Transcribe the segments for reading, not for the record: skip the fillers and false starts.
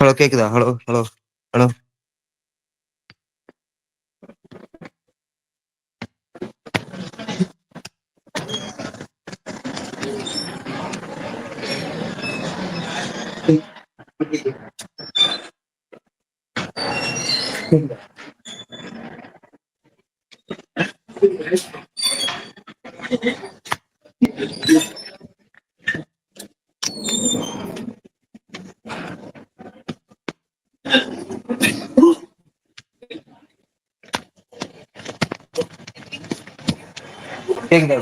Hello கேக்குதா? Hello hello hello. கேக்குதா?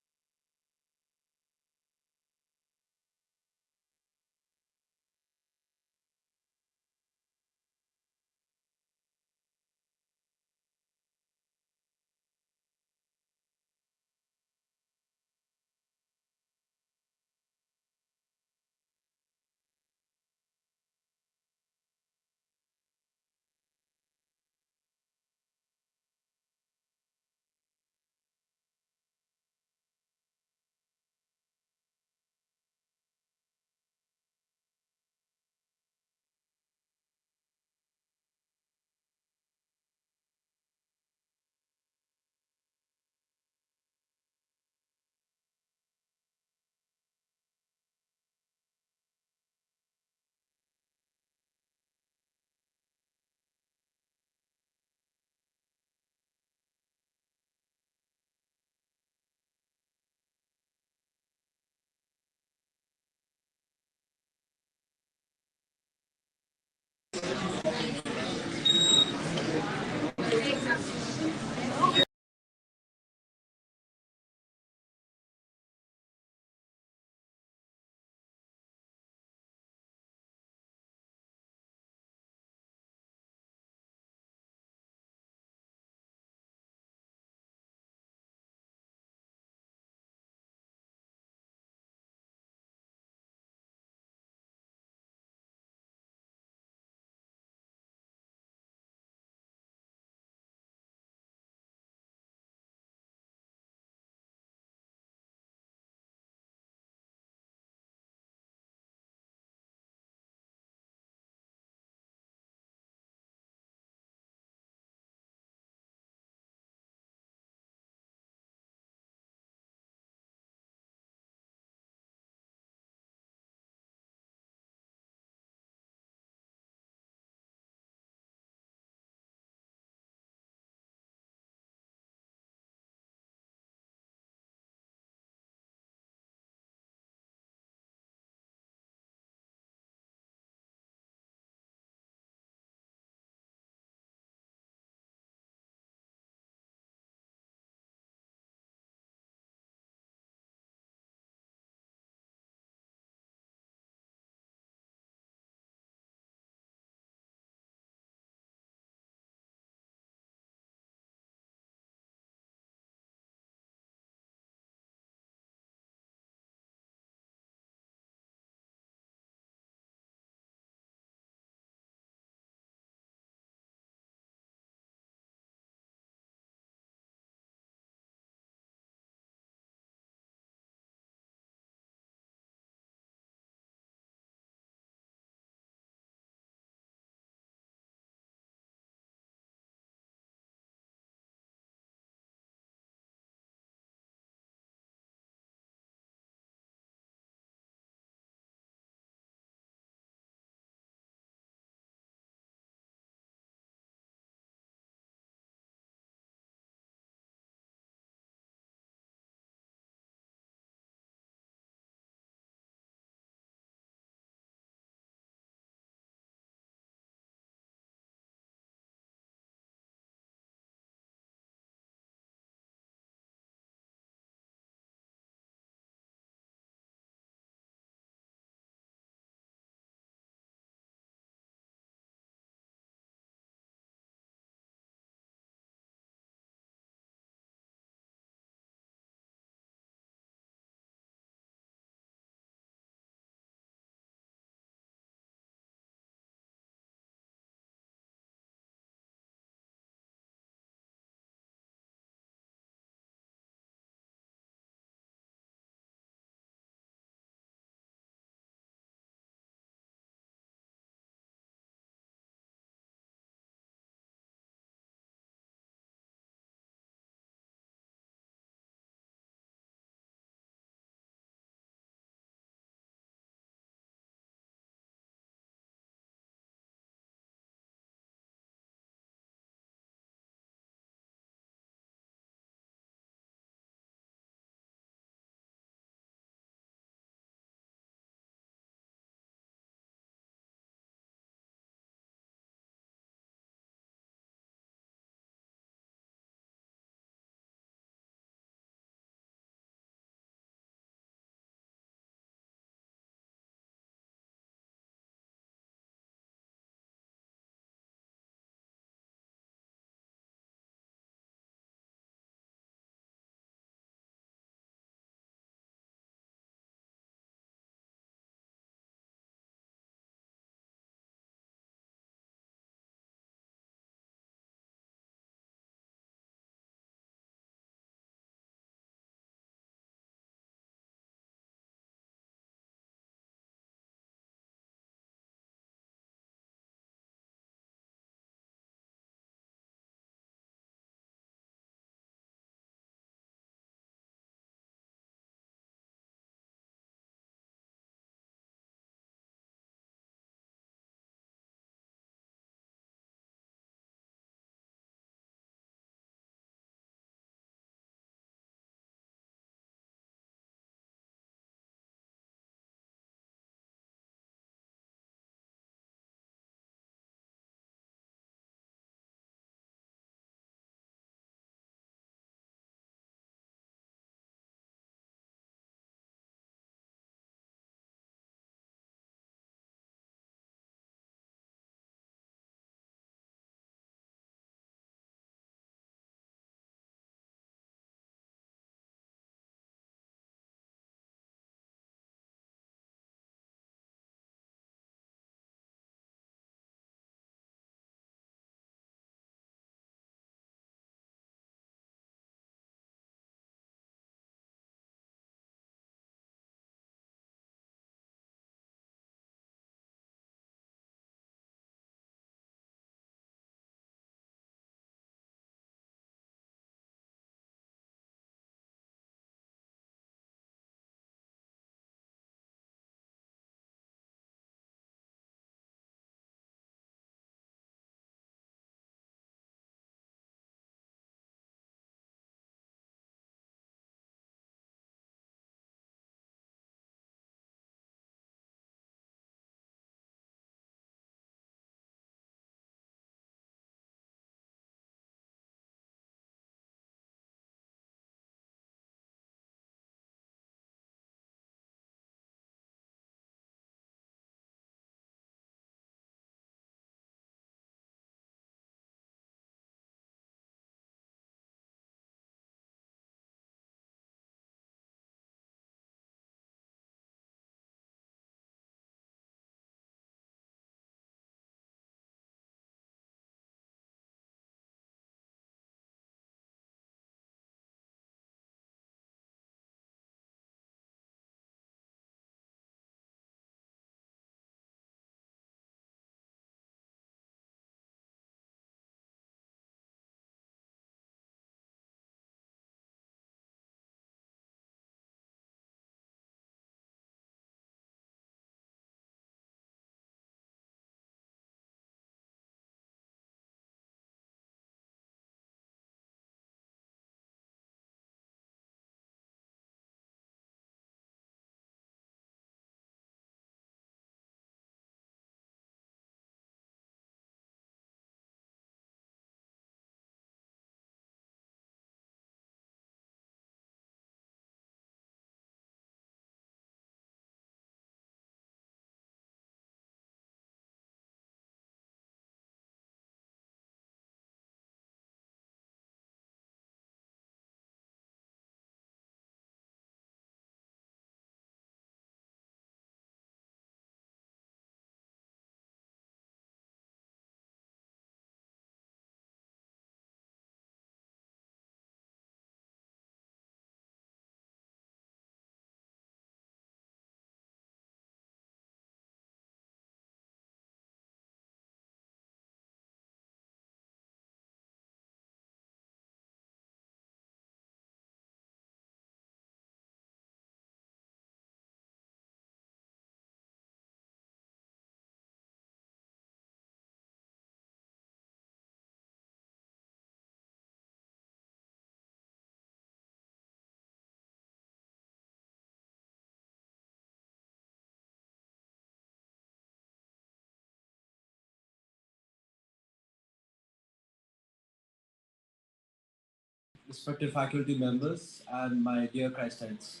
respected faculty members, and my dear Christites.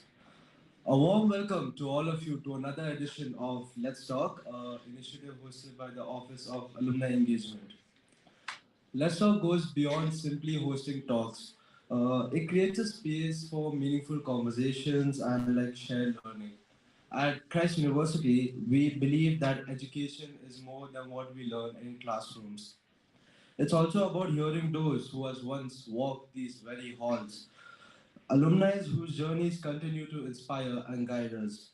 A warm welcome to all of you to another edition of Let's Talk, initiative hosted by the Office of Alumni Engagement. Let's Talk goes beyond simply hosting talks. It creates a space for meaningful conversations and shared learning. At Christ University, we believe that education is more than what we learn in classrooms. It's also about hearing those who has once walked these very halls, alumni whose journeys continue to inspire and guide us.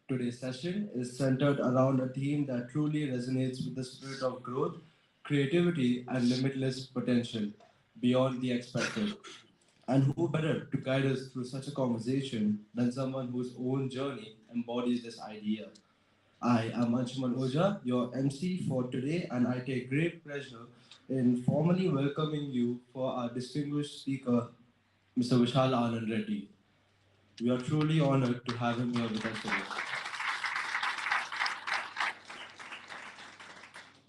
Today's session is centered around a theme that truly resonates with the spirit of growth, creativity, and limitless potential beyond the expected. And who better to guide us through such a conversation than someone whose own journey embodies this idea? I am Anshuman Oja, your MC for today, and I take great pleasure in formally welcoming you for our distinguished speaker, Mr. Vishal Anand Reddy. We are truly honored to have him here with us today.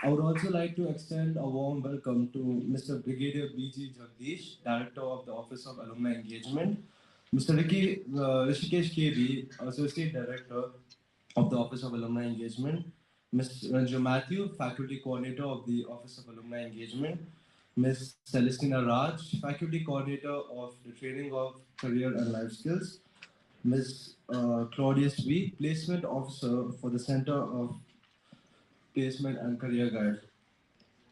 I would also like to extend a warm welcome to Mr. Brigadier B.G. Jagdish, Director of the Office of Alumni Engagement, Mr. Rishikesh K.B., Associate Director of the Office of Alumni Engagement, Ms. Ranju Matthew, Faculty Coordinator of the Office of Alumni Engagement, Ms. Celestina Raj, Faculty Coordinator of the Training of Career and Life Skills, Ms. Claudius V, Placement Officer for the Center of Placement and Career Guide,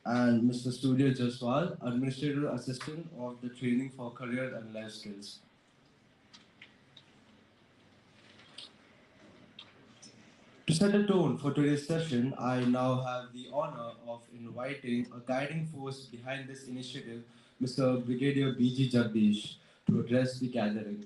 and Mr. Surya Jaswal, Administrative Assistant of the Training for Career and Life Skills. To set a tone for today's session, I now have the honor of inviting a guiding force behind this initiative, Mr. Brigadier B.G. Jagdish, to address the gathering.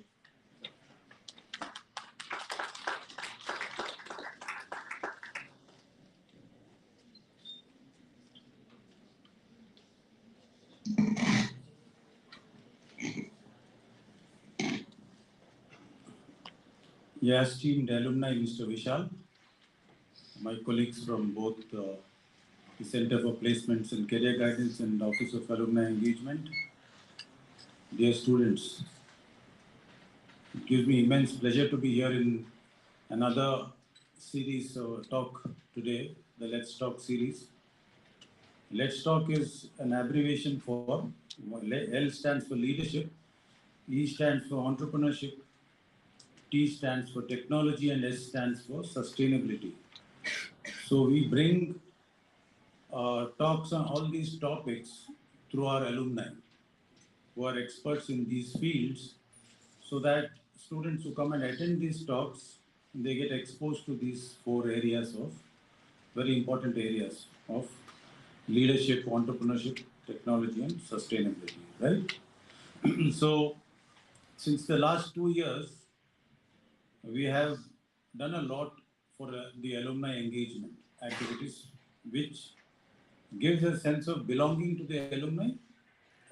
Yeah, esteemed alumni, Mr. Vishal, my colleagues from both the Center for Placements and Career Guidance and Office of Alumni Engagement, dear students, it gives me immense pleasure to be here in another series talk today, the Let's Talk series. Let's Talk is an abbreviation for L stands for leadership, E stands for entrepreneurship, T stands for technology, and S stands for sustainability. So we bring talks on all these topics through our alumni who are experts in these fields, so that students who come and attend these talks, they get exposed to these four areas of very important areas of leadership, entrepreneurship, technology, and sustainability, right? So since the last 2 years, we have done a lot for the alumni engagement activities, which gives a sense of belonging to the alumni.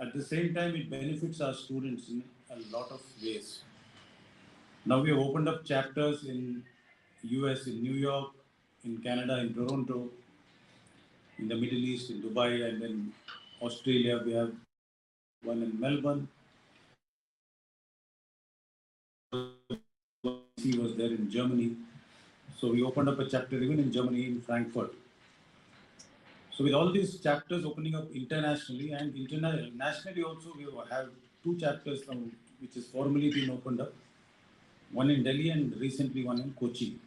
At the same time, it benefits our students in a lot of ways. Now we have opened up chapters in US, in New York, in Canada, in Toronto, in the Middle East, in Dubai, and then Australia. We have one in Melbourne. He was there in Germany. So we opened up a chapter even in Germany, in Frankfurt. So with all these chapters opening up internationally and nationally also, we have two chapters from which is formally been opened up. One in Delhi and recently one in Kochi.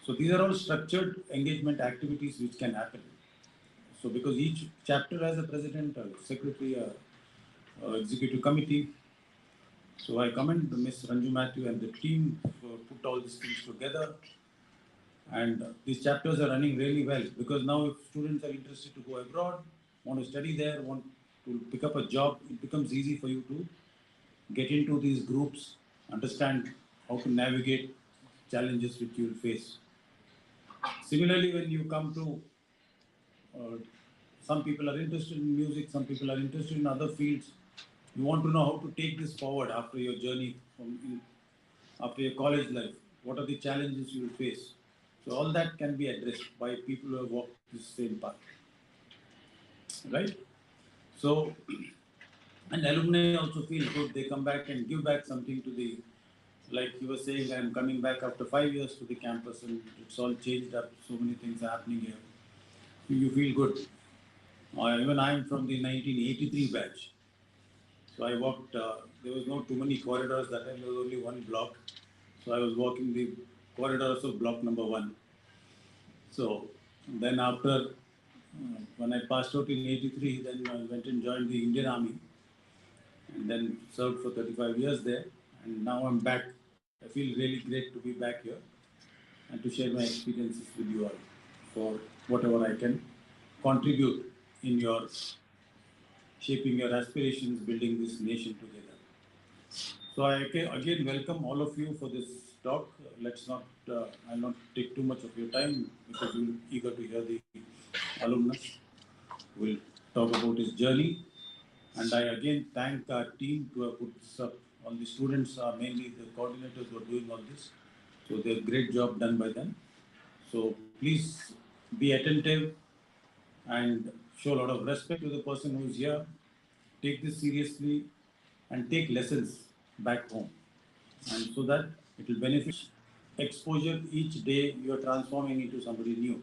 So these are all structured engagement activities which can happen. So because each chapter has a president, a secretary, a executive committee. So I commend Ms. Ranju Matthew and the team for put all these things together. And these chapters are running really well, because now if students are interested to go abroad, want to study there, want to pick up a job, it becomes easy for you to get into these groups, understand how to navigate challenges which you will face. Similarly, when you come to, some people are interested in music, some people are interested in other fields, you want to know how to take this forward after your journey, after your college life, what are the challenges you will face. So all that can be addressed by people who have walked the same path, right? So And alumni also feel good. They come back and give back something to the, like you were saying, I'm coming back after 5 years to the campus and it's all changed up. So many things are happening here. You feel good. Even I'm from the 1983 batch. So I walked, there was no too many corridors that time, there was only one block. So I was walking the corridors of block number one. So then after, when I passed out in 83, then I went and joined the Indian Army and then served for 35 years there. And now I'm back. I feel really great to be back here and to share my experiences with you all for whatever I can contribute in your shaping your aspirations, building this nation together. So I again welcome all of you for this talk. Let's not, I'll not take too much of your time because you're eager to hear the alumnus. Will talk about his journey. And I again thank our team to have put this up. All the students are mainly the coordinators who are doing all this. So they're great job done by them. So please be attentive and show a lot of respect to the person who is here. Take this seriously and take lessons back home. And so that it will benefit exposure each day you are transforming into somebody new.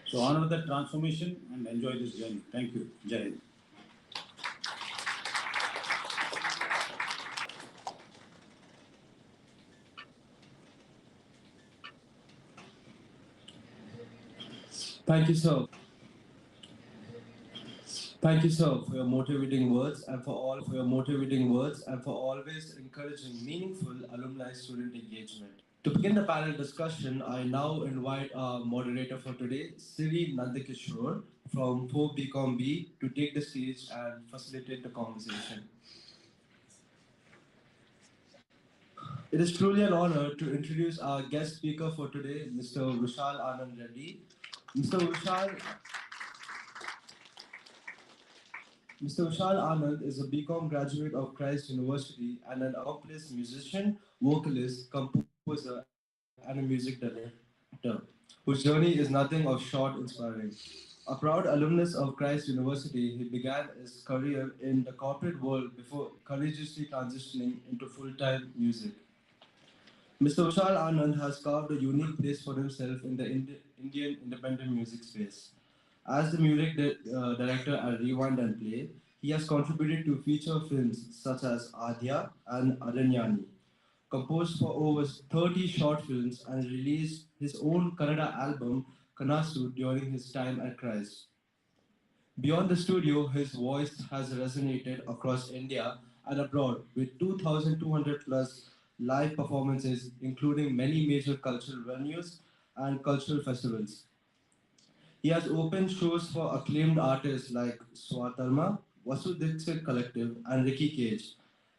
So honor that transformation and enjoy this journey. Thank you. Jai Hind. Thank you, sir. Thank you, sir, for your motivating words and for always encouraging meaningful alumni student engagement. To begin the panel discussion, I now invite our moderator for today, Siri Nandakishore from 4 BCom B, to take the stage and facilitate the conversation. It is truly an honor to introduce our guest speaker for today, Mr. Vishal Anand Reddy. Mr. Vishal Mr. Vishal Anand is a BCom graduate of Christ University and an accomplished musician, vocalist, composer, and a music director, whose journey is nothing of short inspiring. A proud alumnus of Christ University, he began his career in the corporate world before courageously transitioning into full-time music. Mr. Vishal Anand has carved a unique place for himself in the Indian independent music space. As the director at Rewind and Play, he has contributed to feature films such as Adya and Aranyani, composed for over 30 short films, and released his own Kannada album Kanasu during his time at Christ. Beyond the studio, his voice has resonated across India and abroad with 2,200 plus live performances, including many major cultural venues and cultural festivals. He has opened shows for acclaimed artists like Swatarma, Vasu Dixit Collective, and Ricky Cage,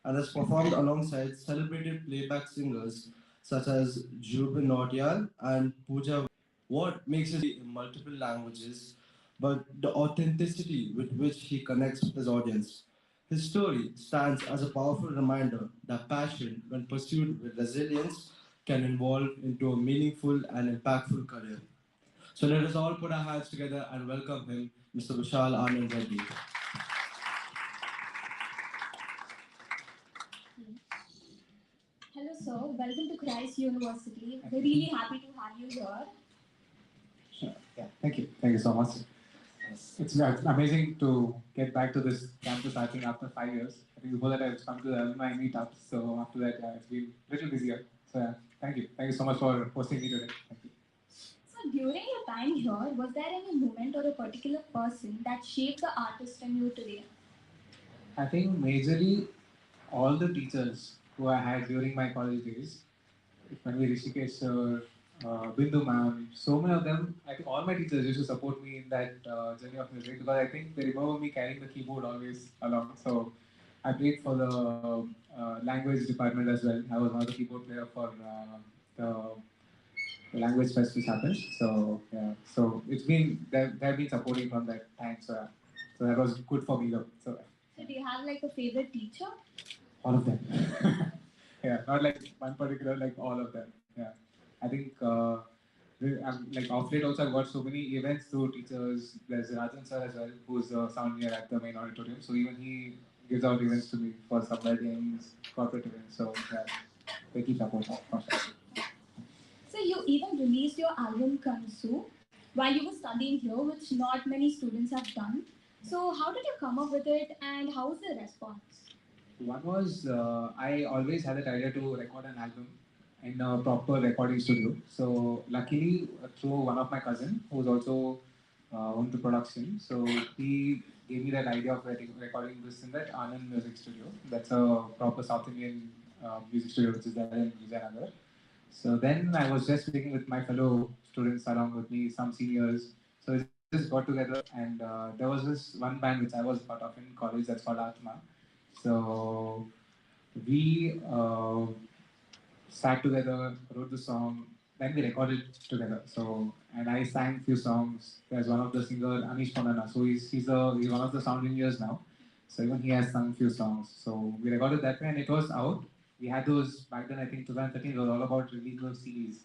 and has performed alongside celebrated playback singers such as Jubin Nautiyal and Pooja. What makes his in multiple languages, but the authenticity with which he connects with his audience. His story stands as a powerful reminder that passion, when pursued with resilience, can evolve into a meaningful and impactful career. So let us all put our hands together and welcome him, Mr. Vishal Anand Reddy. Hello, sir. Welcome to Christ University. We're really happy to have you here. Sure. Yeah. Thank you. Thank you so much. It's amazing to get back to this campus. I think after 5 years. I think before that I've come to the alumni meetups. So after that, yeah, it's been a little busier. So yeah, thank you. Thank you so much for hosting me today. Thank you. So, during your time here, was there any moment or a particular person that shaped the artist in you today? I think majorly all the teachers who I had during my college days, Manvi Rishikesh sir, Bindu ma'am, so many of them, I think all my teachers used to support me in that journey of music because I think they remember me carrying the keyboard always along. So I played for the language department as well. I was one of the keyboard player for the language fest which happens. So yeah, so it's been they've been supporting from that time. So yeah. So that was good for me though. So, do you have like a favorite teacher? All of them. Yeah, not like one particular, like all of them. Yeah, I think like off late also I've got so many events through teachers. There's Rajan sir as well, who's the sound engineer at the main auditorium. So even he gives out events to me for some weddings, corporate events. So yeah, they keep supporting for sure. So you even released your album Kansu while you were studying here, which not many students have done. So how did you come up with it and how was the response? One was I always had that idea to record an album in a proper recording studio. So luckily, through one of my cousin who's also into production, so he gave me that idea of recording this in that Anand Music Studio. That's a proper South Indian music studio which is there in Vijayanagar. So then I was just speaking with my fellow students along with me, some seniors. So we just got together, and there was this one band which I was part of in college that's called Atma. So we sat together, wrote the song, then we recorded together. So and I sang few songs. There's one of the singer Anish Panana. So he's one of the sound engineers now. So even he has sung few songs. So we recorded that way and it was out. We had those back then. I think 2013 it was all about releasing those CDs.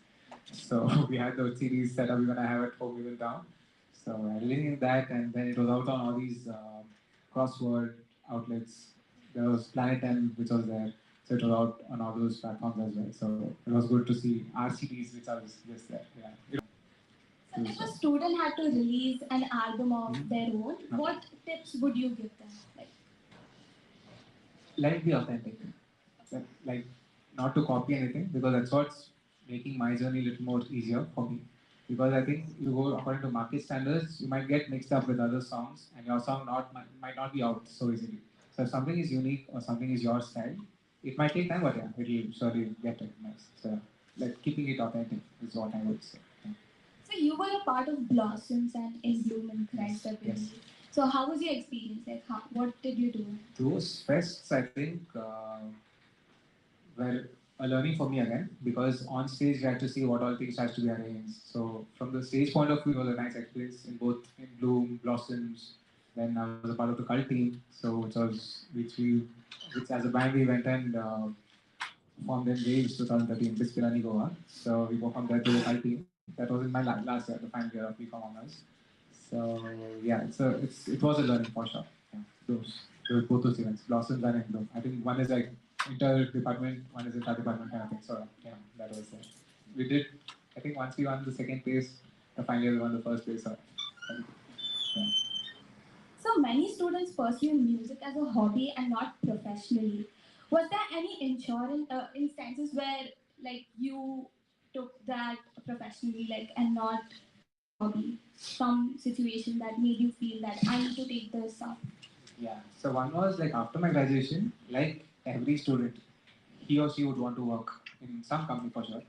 So we had those CDs set up. We're gonna have at home even down. So releasing that and then it was out on all these crossword outlets. There was Planet M which was there. So it was out on all those platforms as well. So it was good to see RCDs which are just there. Yeah. So if a student had to release an album of their own, what tips would you give them? Let it be authentic. Like not to copy anything because that's what's making my journey a little more easier for me. Because I think you go according to market standards, you might get mixed up with other songs, and your song might not be out so easily. So if something is unique or something is your style, it might take time, but yeah, it'll surely get recognized. So like keeping it authentic is what I would say. Yeah. So you were a part of Blossoms and In Bloom and Christ, I believe. Yes. So how was your experience? What did you do? Those fests, I think, were a learning for me again because on stage you had to see what all things has to be arranged. So from the stage point of view, it was a nice experience in both in Bloom, Blossoms. Then I was a part of the cult team, so which as a band we went and formed in Waves 2013, Bispirani Goa. So we performed there to the cult team. That was in my last year, the final year of BCom honors. So yeah, it was a learning for sure. Yeah, both those events, Blossoms and Bloom. I think one is like inter-department, one is inter-department kind of thing. So yeah, that was it. We did. I think once we won the second place, the final year we won the first place. So, yeah. So many students pursue music as a hobby and not professionally. Was there any instances where like you took that professionally, like and not as a hobby? Some situation that made you feel that I need to take this up. Yeah. So one was like after my graduation, like every student, he or she would want to work in some company for sure.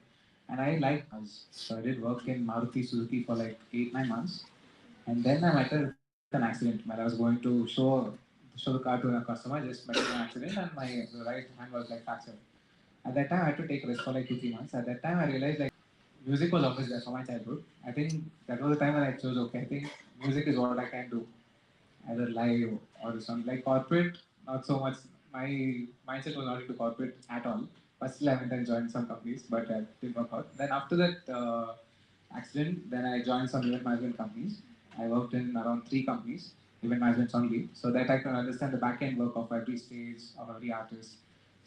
And I liked us. So I did work in Maruti Suzuki for like 8-9 months. And then I met with an accident where I was going to show the car to a customer. I just met with an accident and my the right hand was like fractured. At that time I had to take rest for like 2-3 months. At that time I realized like music was always there for my childhood. I think that was the time when I chose okay, I think music is what I can do either live or some like corporate, not so much. My mindset was not into corporate at all. But still, I went and joined some companies, but that didn't work out. Then after that accident, then I joined some event management companies. I worked in around 3 companies, event management only, so that I can understand the back end work of every stage of every artist.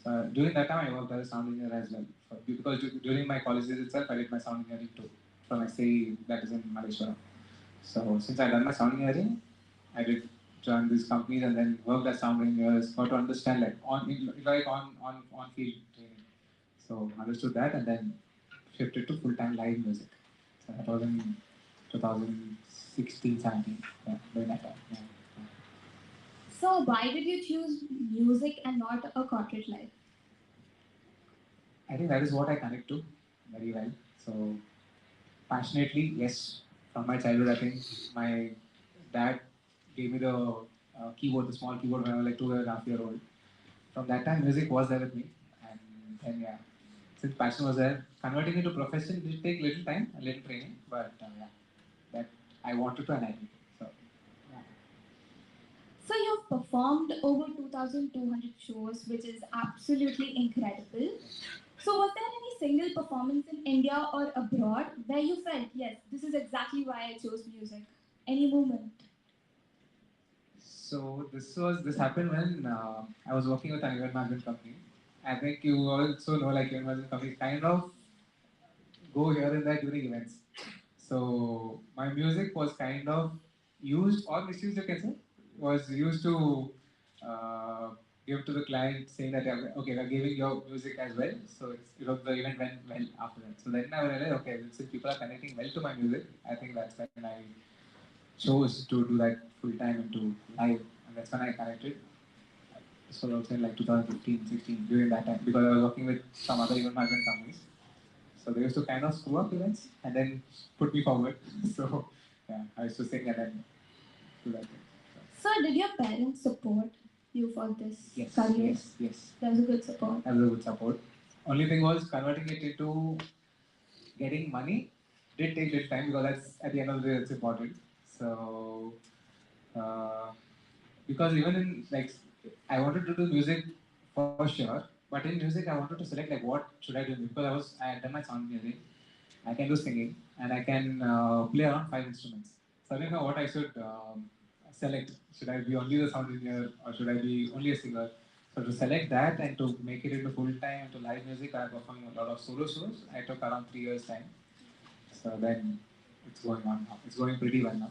So during that time, I worked as a sound engineer as well. Because during my college days itself, I did my sound engineering too from SAE, that is in Malaysia. So since I done my sound engineering, I did join these companies and then worked as sound engineers, got to understand like on field training. So understood that and then shifted to full time live music. So that was in 2016, 17. Yeah, during that time. Yeah. So why did you choose music and not a corporate life? I think that is what I connect to very well. So passionately, yes. From my childhood, I think my dad gave me the keyboard, the small keyboard when I was like 2.5 years old. From that time, music was there with me, and then yeah, since passion was there, converting it to profession did take little time, a little training, but yeah, that I wanted to and I did. So yeah. So you've performed over 2,200 shows, which is absolutely incredible. So was there any single performance in India or abroad where you felt, yes, this is exactly why I chose music? Any moment? This happened when I was working with an event management company. I think you also know like event management companies kind of go here and there during events. So my music was kind of used or misused, you can say, was used to uh, give to the client saying that okay, we're giving your music as well. So the event went well after that. So then I realized okay, since people are connecting well to my music, I think that's when I chose to do that full time into live, and that's when I connected. So also in like 2015, 16 during that time because I was working with some other event management companies. So they used to kind of screw up events and then put me forward. So yeah, I used to sing and then do that thing. So, did your parents support you for this Yes, career? yes. That was a good support. That was a good support. Only thing was converting it into getting money did take little time because that's at the end of the day that's important. So uh, because even in like I wanted to do music for sure, but in music I wanted to select like what should I do because I had done my sound engineering, I can do singing, and I can play around 5 instruments. So I didn't know what I should select. Should I be only the sound engineer or should I be only a singer? So to select that and to make it into full time into live music, I performed a lot of solo shows. I took around 3 years time. So then it's going on now. It's going pretty well now.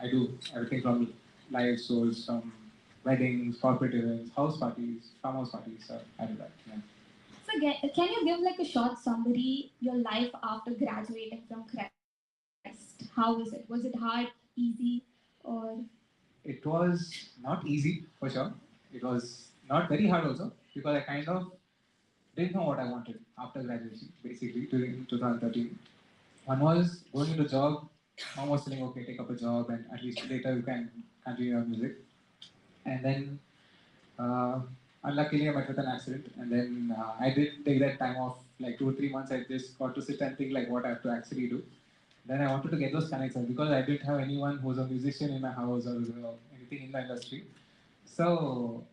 I do everything from live shows, from weddings, corporate events, house parties, farmhouse parties. So I do that. Yeah. So, can you give like a short summary your life after graduating from Christ? How was it? Was it hard, easy, or It was not easy for sure. It was not very hard also because I kind of didn't know what I wanted after graduation, basically during 2013. One was going into job, mom was saying, okay, take up a job and at least later you can continue your music. And then uh, unluckily I met with an accident and then I did take that time off, like 2 or 3 months I just got to sit and think like what I have to actually do. Then I wanted to get those connections because I didn't have anyone who was a musician in my house or anything in the industry. So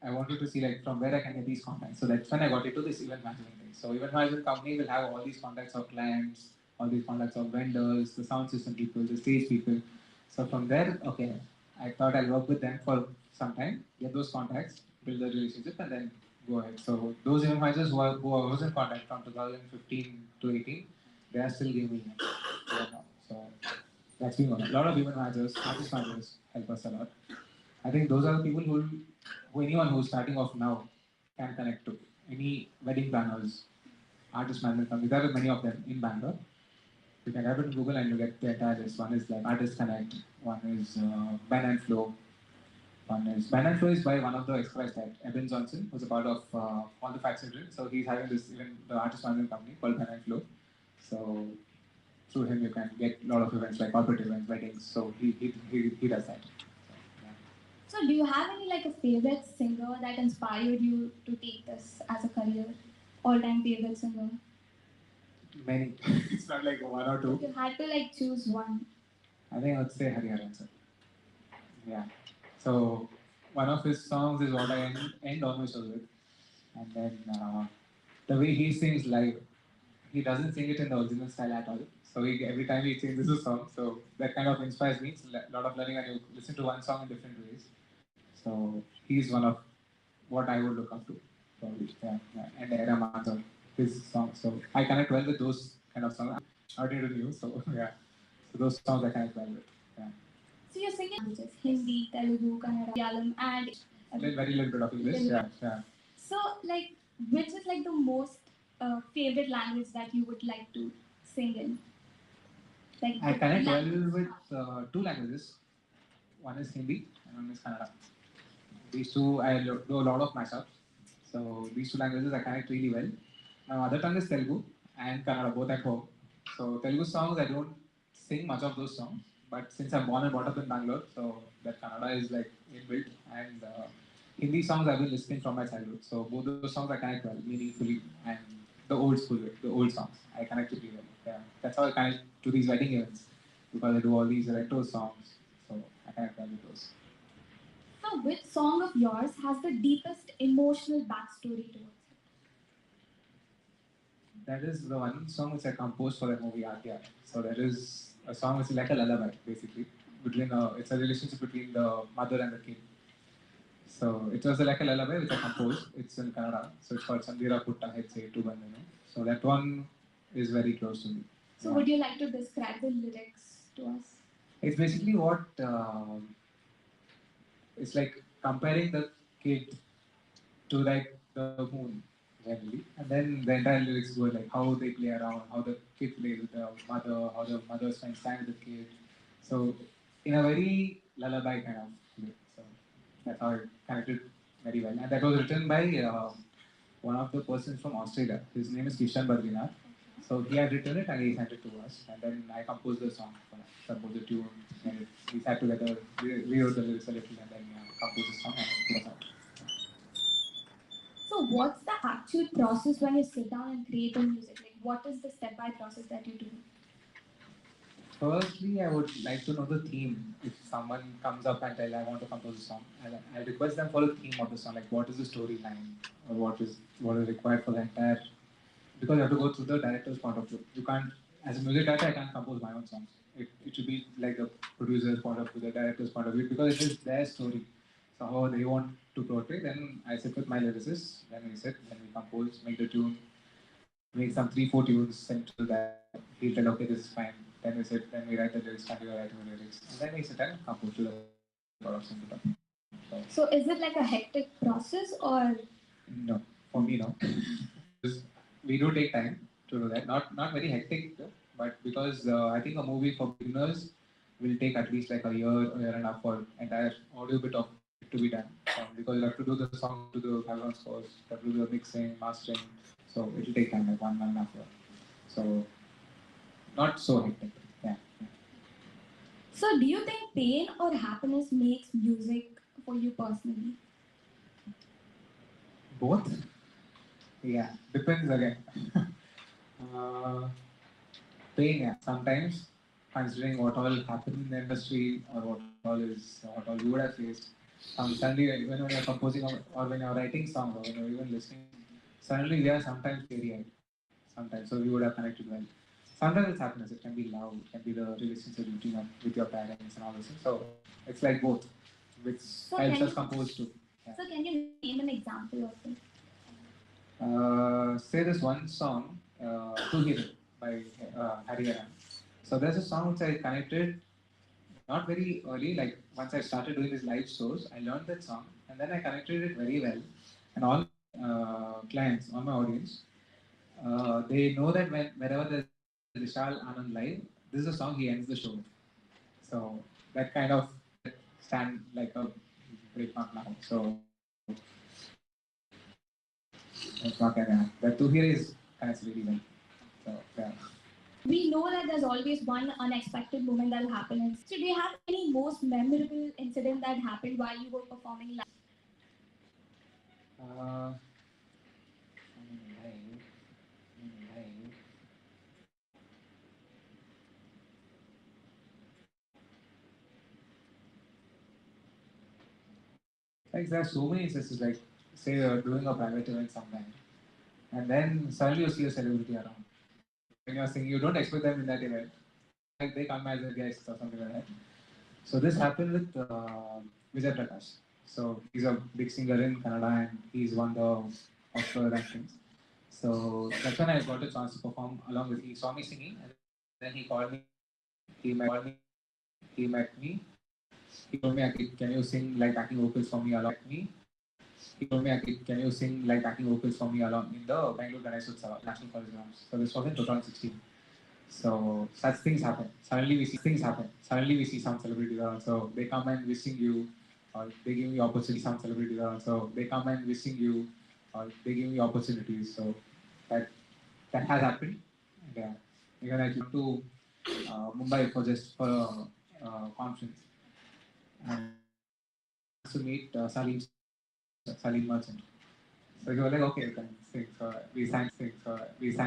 I wanted to see like from where I can get these contacts. So that's when I got into this event management thing. So event management company will have all these contacts of clients, all these contacts of vendors, the sound system people, the stage people. So from there, okay, I thought I'll work with them for some time, get those contacts, build the relationship, and then go ahead. So those event managers who I was in contact from 2015 to 18, they are still giving me now. So that's been a lot of event managers, artist managers help us a lot. I think those are the people who anyone who's starting off now can connect to. Any wedding planners, artist management companies, there are many of them in Bangalore. You can type it in Google and you get the entire list. One is like Artist Connect, one is Ben and Flow, one is Ben and Flow is by one of the express that Eben Johnson, who's a part of All the Facts Children. So he's having this even the artist management company called Ben and Flow. So through him you can get a lot of events like corporate events, weddings. So he does that. So, yeah. so? Do you have any like a favorite singer that inspired you to take this as a career? All-time favorite singer? Many. It's not like one or If two. you had to like choose one. I think I would say Hariharan sir. Yeah. So one of his songs is what I end all my shows with. And then the way he sings live, he doesn't sing it in the original style at all. So every time he changes a song, so that kind of inspires me. It's a lot of learning and you listen to one song in different ways. So he's one of what I would look up to. Probably. Yeah. And Era Manzar, his songs. So I connect well with those kind of songs. I'm not into new, so yeah. So those songs I connect well with. Yeah. So you're singing languages: Hindi, Telugu, Kannada, Malayalam, and Very little bit of English. Yeah, yeah. so like, which is like the most favorite language that you would like to sing in? Like I connect well language. with two languages. One is Hindi and one is Kannada. These two I do a lot of mashups. So these two languages I connect really well. My mother tongue is Telugu and Kannada both at home. So Telugu songs I don't sing much of those songs. But since I'm born and brought up in Bangalore, so that Kannada is like inbuilt. And Hindi songs I've been listening from my childhood. So both those songs I connect well, meaningfully, and the old school, the old songs I connect really well. Yeah, that's how I connect to these wedding events because I do all these retro songs. So I connect well with those. So which song of yours has the deepest emotional backstory towards it? That is the one song which I composed for the movie RTR. So that is a song which is like a lullaby, basically. it's a relationship between the mother and the kid. So it was like a lullaby which I composed. It's in Kannada, so it's called Sandira Putta Hetse Tu Bandhanu. So that one is very close to me. So Yeah. would you like to describe the lyrics to us? It's basically what it's like comparing the kid to like the moon generally, and then the entire lyrics go like how they play around, how the kid plays with the mother, how the mother spends time with the kid. So in a very lullaby kind of way. So that's how it connected very well, and that was written by one of the persons from Australia. His name is Kishan Badrinath. So he had written it and he sent it to us, and then I composed the song for us, composed the tune, and we sat together, rewrote the lyrics a little, and then composed the song and it was out. So what's the actual process when you sit down and create a music? Like what is the step-by process that you do? Firstly, I would like to know the theme. If someone comes up and tell I want to compose a song, I request them for the theme of the song, like what is the storyline, or what is required for the entire. Because you have to go through the director's point of view. You can't, as a music director, I can't compose my own songs. It should be like the producer's point of view, the director's point of view, because it is their story. So how they want to portray. Then I sit with my lyricists. Then we sit, then we compose, make the tune, make some 3-4 tunes, send to the director. He'll tell, okay, this is fine. Then we sit, then we write the lyrics, continue writing the lyrics, and then we sit and compose to the sort of symbol. So is it like a hectic process or? No, for me, no. We do take time to do that. Not very hectic, but because I think a movie for beginners will take at least like a year and a half for entire audio bit of it to be done. Because you have to do the song, to do the background scores, you have to do the mixing, mastering. So it will take time, like 1.5 year. So not so hectic. Yeah. So do you think pain or happiness makes music for you personally? Both. Yeah, depends again. uh, Pain, yeah. Sometimes, considering what all happened in the industry or what all you would have faced, suddenly when you're composing or when you're writing songs or when you're even listening, suddenly we are sometimes teary-eyed. Sometimes, so we would have connected well. Sometimes it's happiness. It can be love. It can be the relationship with your parents and all this. So it's like both, which helps us compose too. Yeah. So can you name an example of it? Say this one song, "To Hero" by Haryana. So there's a song which I connected not very early. Like once I started doing these live shows, I learned that song, and then I connected it very well. And all clients, all my audience, they know that whenever there's Vishal Anand live, this is a song he ends the show with. So that kind of stand like a break mark now. So it's not kind of that. To Hear is connects really well. So yeah. We know that there's always one unexpected moment that'll happen. And so, do you have any most memorable incident that happened while you were performing live? Uh, live, live. Like there are so many instances. Like say you're doing a private event sometime, and then suddenly you see a celebrity around. When you're singing, you don't expect them in that event. Like they come as a guest or something like that. So this happened with Vijay Prakash. So he's a big singer in Kannada and he's won the Oscar rankings. So that's when I got a chance to perform along with. He saw me singing and then he called me. He met me. He met me. He told me, "Can you sing like backing vocals for me along me?" He told me, "Can you sing like backing vocals for me along in the Bangalore Ganesh Utsava National College Grounds?" So this was in 2016. So such things happen. Suddenly we see some celebrities around. So they come and wishing you, or they give you opportunity. Some celebrities around. So they come and wishing you, or they give you opportunities. So that has happened. And, even I came to Mumbai for just for a conference and to meet Salim Merchant. So he was like, okay, you can sing. So we sang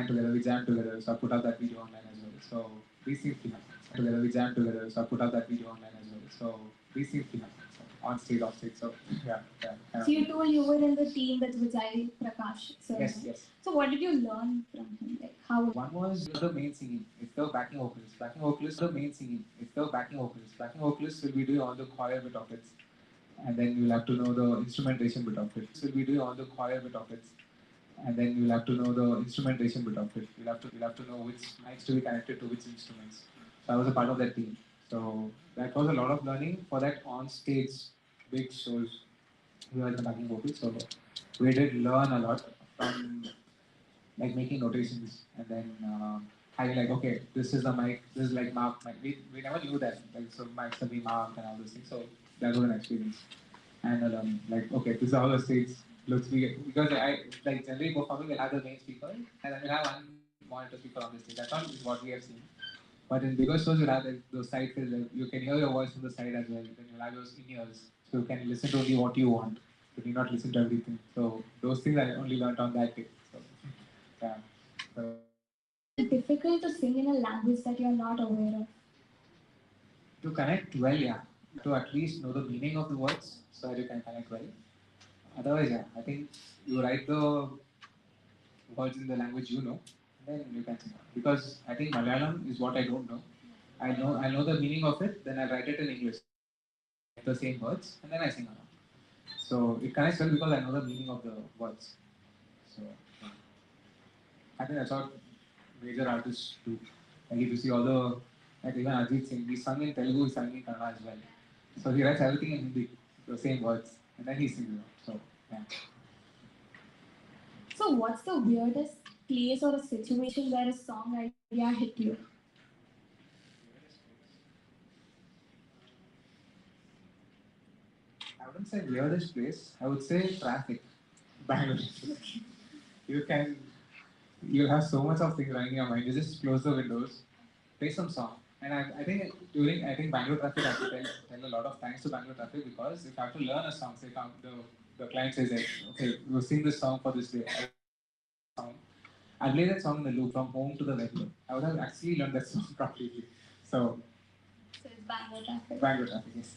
together, we jammed together. So I put up that video online as well. So these things can happen. Together, we jammed together. So I put up that video online as well. So these things can happen. So on stage, off stage. So yeah. So you told you were in the team with Vijay Prakash, sir. Yes. So what did you learn from him? Like how? One was the main singing. It's the backing vocalist. Backing vocalist, the main singing. It's the backing vocalist. Backing vocalist will be doing all the choir bit of it, and then you'll have to know the instrumentation bit of it. Will be doing all the choir bit of it, and then you'll have to know the instrumentation bit of it. You'll have to know which mics to be connected to which instruments. So I was a part of that team. So that was a lot of learning for that on stage big shows. We were the backing vocals, so we did learn a lot from like making notations and then having like, okay, this is the mic, this is like marked mic. We never knew that, like, so mics can be marked and all those things. So that was an experience. And like, okay, this is how the stage looks. Because I like generally performing, we'll have the main speaker and then we'll have one monitor speaker on the stage. That's not what we have seen. But in bigger shows, you'll have like, those side fields. Like, you can hear your voice from the side as well. Then you'll have those in ears. So you can listen to only what you want. You need not listen to everything. So those things I only learned on that day. So yeah. So, Is it difficult to sing in a language that you're not aware of? to connect well, yeah. To at least know the meaning of the words so that you can connect well. Otherwise, yeah, I think you write the words in the language you know, then you can sing. Because I think Malayalam is what I don't know. I know the meaning of it, then I write it in English. The same words, and then I sing along. So it connects well because I know the meaning of the words. So I think that's what major artists do. Like if you see all the, like even Ajit Singh, he sung in Telugu, he sung in Kannada as well. So he writes everything in Hindi, the same words, and then he sings it. So yeah. So what's the weirdest place or a situation where a song idea hit you? I wouldn't say weirdest place. I would say traffic. Bangalore. you can, you'll have so much of things running in your mind. You just close the windows, play some song. And I think Bangalore traffic, I have to tell a lot of thanks to Bangalore traffic because if I have to learn a song, say the client says that, okay, we'll sing this song for this day. I'll play that song in the loop from home to the venue. I would have actually learned that song completely. So, So it's Bangalore traffic. Bangalore traffic, yes.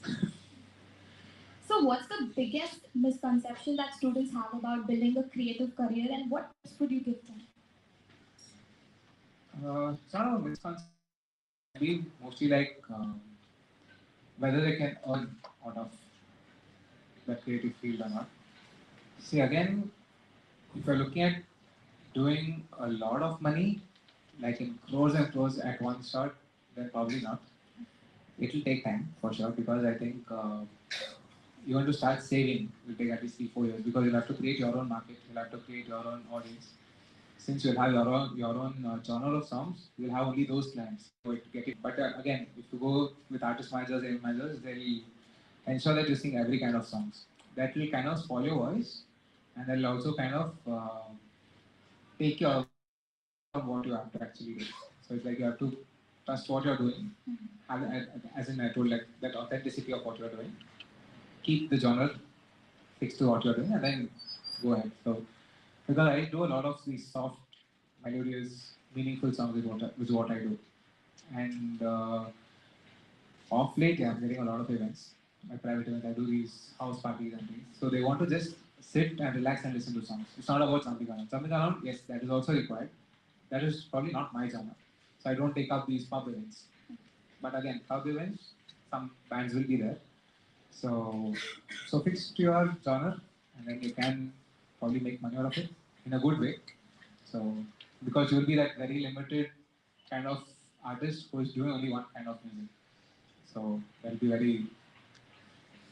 So what's the biggest misconception that students have about building a creative career and what tips would you give them? It's not a misconception. We mostly like whether they can earn out of that creative field or not. See, again, if you're looking at doing a lot of money, like in crores and crores at one shot, then probably not. It will take time for sure because I think you want to start saving will take at least 3-4 years because you'll have to create your own market, you'll have to create your own audience. Since you'll have your own genre of songs, you'll have only those clients. So it get it. But again, if you go with artist managers and managers, they'll ensure that you sing every kind of songs. That will kind of spoil your voice, and they'll also kind of take your of what you have to actually do. So it's like you have to trust what you're doing. As in I told, like that authenticity of what you're doing. Keep the genre fixed to what you're doing, and then go ahead. So because I do a lot of these soft, melodious, meaningful songs is what I do. And off late, yeah, I'm getting a lot of events. My private events, I do these house parties and things. So they want to just sit and relax and listen to songs. It's not about something around. Something around, yes, that is also required. That is probably not my genre. So I don't take up these pub events. But again, pub events, some bands will be there. So, so fix to your genre, and then you can probably make money out of it in a good way. So, because you will be that very limited kind of artist who is doing only one kind of music. So that will be very,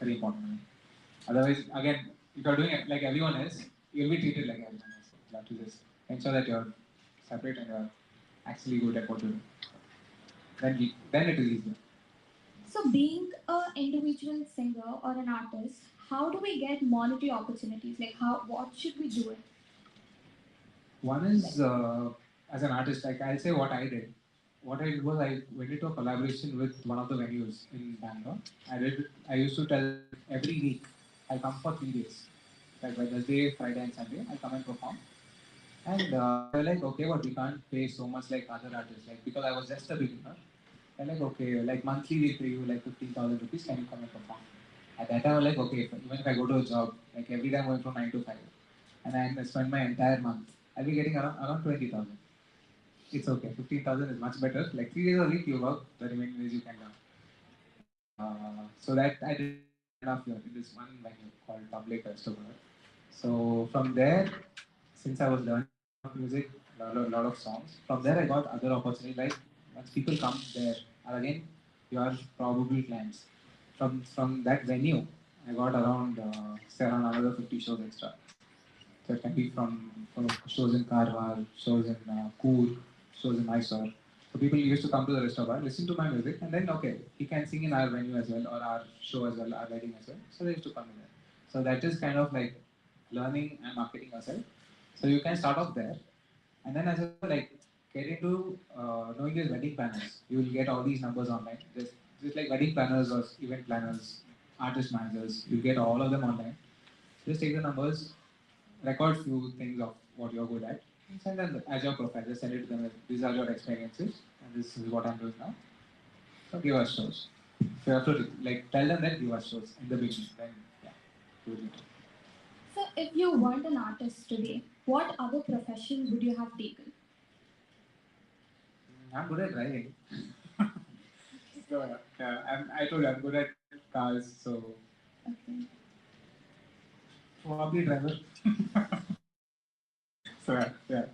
very important. Otherwise, again, if you're doing it like everyone else, you'll be treated like everyone else. You have to just ensure that you're separate and you're actually good at what you do. Then it is easier. So being an individual singer or an artist, how do we get monetary opportunities? Like what should we do it? One is as an artist, like I'll say what I did. What I did was I went into a collaboration with one of the venues in Bangalore. I used to tell every week I'll come for 3 days. Like Wednesday, Friday, and Sunday, I'll come and perform. And they're like, okay, but we can't pay so much like other artists. Like because I was just a beginner. They're like, okay, like monthly we pay you like 15,000 rupees. Can you come and perform? At that time, I was like, okay, even if I go to a job, like every time going from 9 to 5, and I spend my entire month, I'll be getting around 20,000. It's okay. 15,000 is much better. Like 3 days a week you work, the remaining days you can learn. So that I did for 1.5 years in this one venue called Public Restaurant. So from there, since I was learning a lot of music, lot of songs, from there I got other opportunities. Like once people come there, and again, you are probable clients. From that venue, I got around say around another 50 shows extra. So it can be from shows in Karwar, shows in Coorg, shows in Mysore. So people used to come to the restaurant, listen to my music, and then okay, he can sing in our venue as well, or our show as well, our wedding as well. So they used to come in there. So that is kind of like learning and marketing yourself. So you can start off there, and then as well like get into knowing these wedding planners. You will get all these numbers online. Just like wedding planners or event planners, artist managers, you get all of them online. Just take the numbers, record few things of what you're good at, and send them as your profile. Just send it to them. Like, these are your experiences, and this is what I'm doing now. So give us shows. So you have to like tell them that give us shows in the beginning. Then yeah, do it. So, if you weren't an artist today, what other profession would you have taken? I'm good at driving. So yeah, I told you I'm good at cars. So Okay. probably driver. So yeah,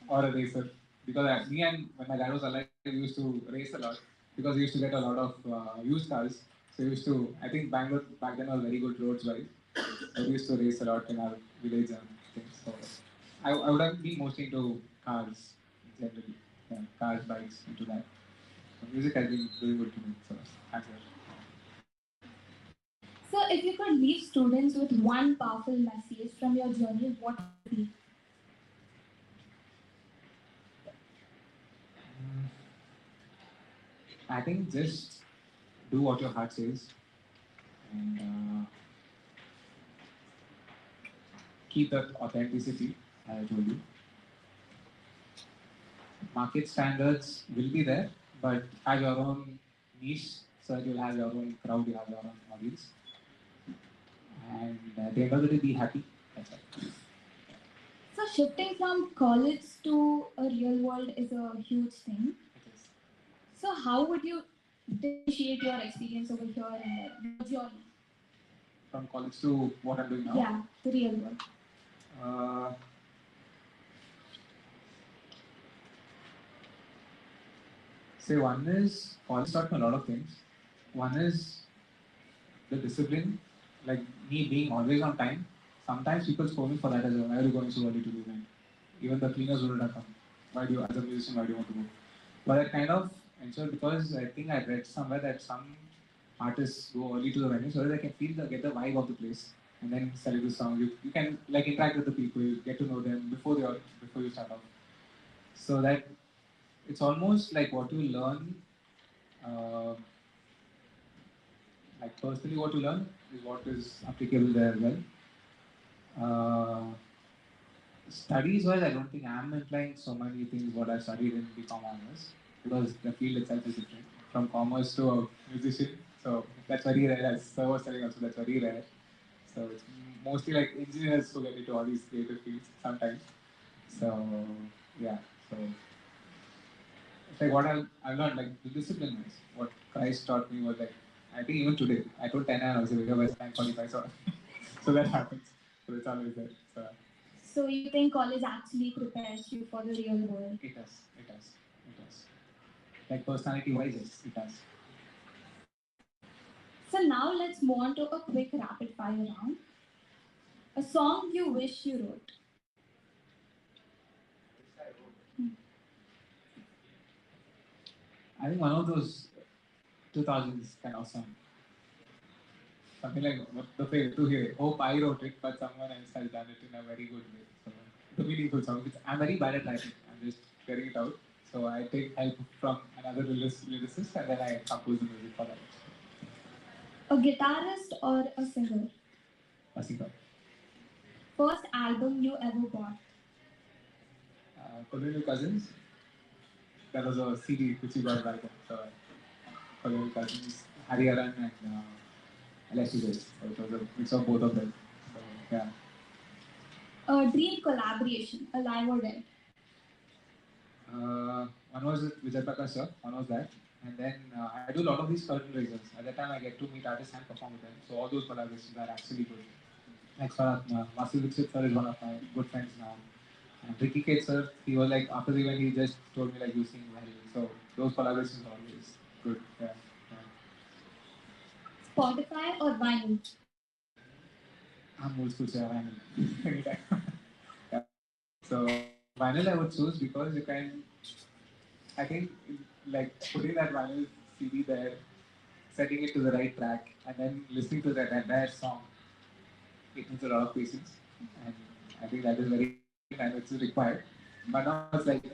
or a racer. Because me and when my dad was alive, we used to race a lot because we used to get a lot of used cars. So we used to, I think Bangalore back then was very good roads wise. So we used to race a lot in our village and things. So I would have been mostly into cars generally. Yeah, cars, bikes, into that. So music has been doing good to me. So thank you. So, if you could leave students with one powerful message from your journey, what would it be? Mm, I think just do what your heart says and keep that authenticity, as I told you. Market standards will be there, but have your own niche, so that you'll have your own crowd, you have your own audience. And at the end of the day, be happy. That's it. So, shifting from college to a real world is a huge thing. It is. So, how would you differentiate your experience over here and there, your journey? From college to what I'm doing now. Yeah, the real world. Uh, say one is college taught me a lot of things. One is the discipline, like me being always on time. Sometimes people scold me for that as well. Why are you going so early to the event? Even the cleaners wouldn't have come. Why do you, as a musician, why do you want to go? But I kind of ensured because I think I read somewhere that some artists go early to the venue so that they can get the vibe of the place and then celebrate the song. You can like interact with the people, get to know them before you start off. So that it's almost like what you learn, uh, like personally what you learn is what is applicable there as well. Uh, Studies wise, I don't think I'm implying so many things what I studied in BCom honors because the field itself is different from commerce to a musician. So that's very rare. As Sir was telling also, that's very rare. So it's mostly like engineers who get into all these creative fields sometimes. So yeah, so it's like what I've learned, like the discipline wise. What Christ taught me was like, I think even today, I told 10 and I was like, by 9:45, so, so that happens. So it's always there. So So, you think college actually prepares you for the real world? it does, it does, it does. Like personality wise, yes, it does. So, now let's move on to a quick rapid fire round. A song you wish you wrote. Hmm. I think one of those 2000s kind of song. Something like what the favorite to hear. Hope I wrote it, but someone else has done it in a very good way. So the meaningful song. I'm very bad at writing. I'm just getting it out. So I take help from another lyricist and then I compose the music for that. A guitarist or a singer? A singer. First album you ever bought? Colonial Cousins. That was a CD which we got back then. So Colonial Cousins, Hariharan and L.E.T.S. So it was a mix of both of them. So yeah. A dream collaboration, alive or dead. One was with Vijay Prakash sir, one was that. And then I do a lot of these curtain raisers. At that time, I get to meet artists and perform with them. So all those collaborations are actually good. Like Master Dixit sir is one of my good friends now. And Ricky Kate sir, he was like, after the event, he just told me like, you sing well. So those collaborations are always good. Yeah. Spotify or vinyl? I'm old school, so vinyl. Anytime. Yeah. So vinyl I would choose because you can, I think, like putting that vinyl CD there, setting it to the right track, and then listening to that entire song, it needs a lot of patience. And I think that is very important and it's required. But now it's like,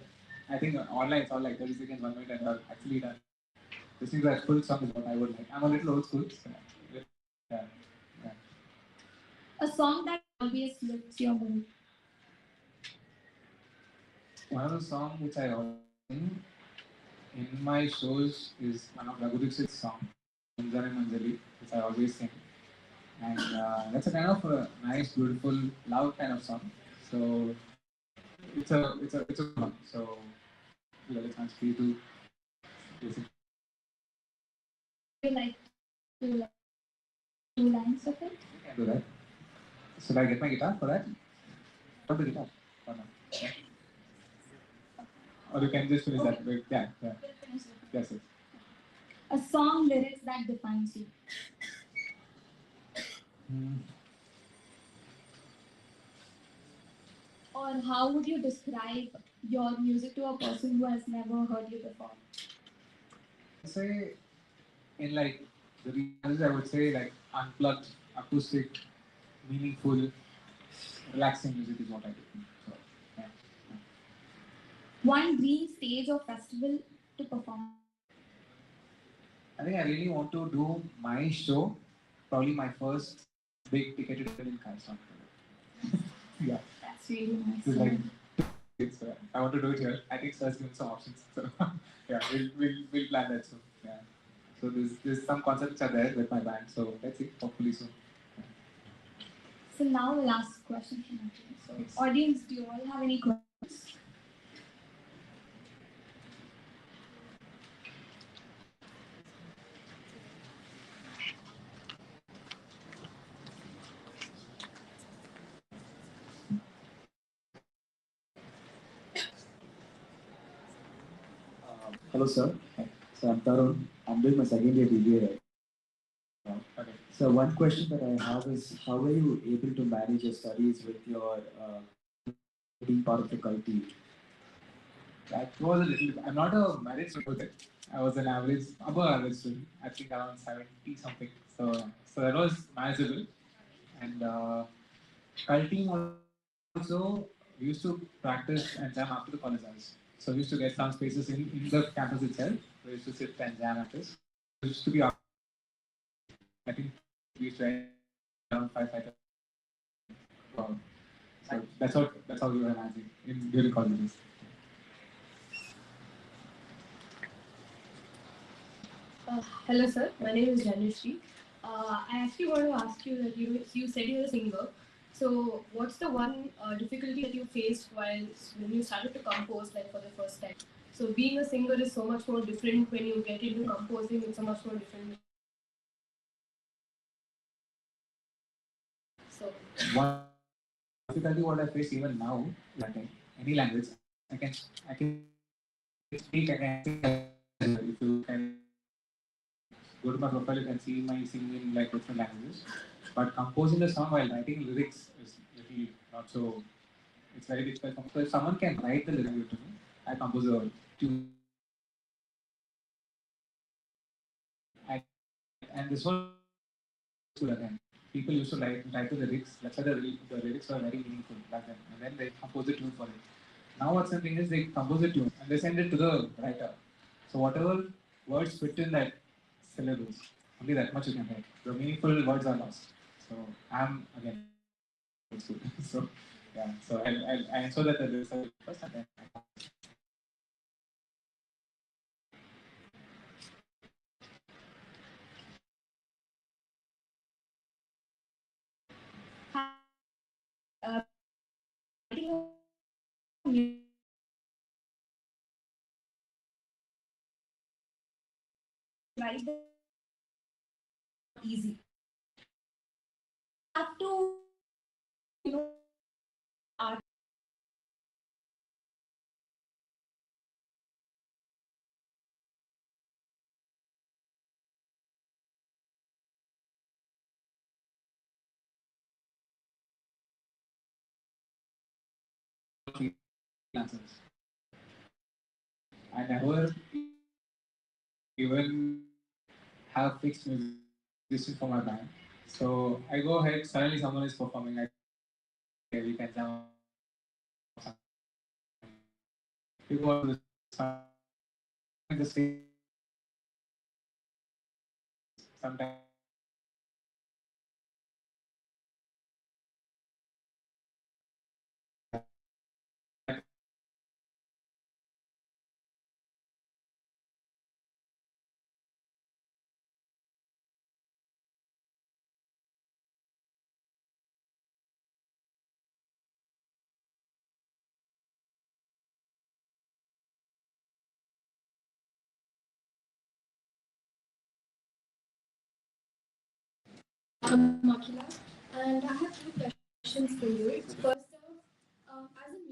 I think online it's all like 30 seconds, 1 minute, and you're actually done. Listening to that full song is what I would like. I'm a little old school, so yeah. Yeah. A song that always lifts your mood. One of the songs which I always sing in my shows is one of Raghu Dixit's song, Manjari Manjali, which I always sing. And that's a kind of a nice, beautiful, loud kind of song. So it's a good one. So yeah, it's nice for you to listen. Would you like to like two lines of it? You can do that. Should I get my guitar for that? Or the guitar? Or no? Yeah. Or you can just finish that. Wait, yeah, yeah. We'll finish it. Yes, yes. A song lyrics that defines you. Hmm. Or how would you describe your music to a person who has never heard you before? I'd say in like the genres, I would say like unplugged, acoustic, meaningful, relaxing music is what I do. So yeah. One dream stage or festival to perform. I think I really want to do my show, probably my first big ticketed event in Kaisan. Yeah. That's really nice. It's like I want to do it here. I think Sir's given some options. So yeah, we'll plan that soon. Yeah. So there's some concepts are there with my band. So let's see. Hopefully soon. So now the last question from my team. So Yes. audience, do you all have any questions? Hello, sir. So I'm Tarun. I'm doing my second year BBA right now. Okay. So one question that I have is, how were you able to manage your studies with your being part of the culture? That was a little. I'm not a merit student. I was an average, above average student. I think around 70 something. So that was manageable. And cult team also we used to practice and jam after the college hours. So we used to get some spaces in the campus itself. We used to sit and jam at this. It used to be, I think we used to end around 5. So that's how we were managing during colleges. Hello, sir. My name is Janishri. I actually want to ask you that you said you're a singer. So, what's the one difficulty that you faced while when you started to compose, like for the first time? So, being a singer is so much more different when you get into composing. It's so much more different. So, One difficulty what I face even now, like in any language, I can speak, I can sing. If you can go to my profile, you can see my singing in like different languages. But composing a song while writing lyrics is little not so. It's very difficult. So if someone can write the lyric to me, I compose a tune. And, and this was again. People used to write the lyrics. That's why the lyrics were very meaningful back then. And then they compose a tune for it. Now what's happening is they compose a tune and they send it to the writer. So whatever words fit in that syllables, only that much you can write. The meaningful words are lost. So I'm again so yeah. So I ensure that the lyrics are first and then write them easy. Have to, art. freelancers. I never even have fixed musician for my band. So I go ahead, suddenly someone is performing, like, okay, we can jam on something. We go to the stage. Sometimes Makila, and I have two questions for you. First off, as a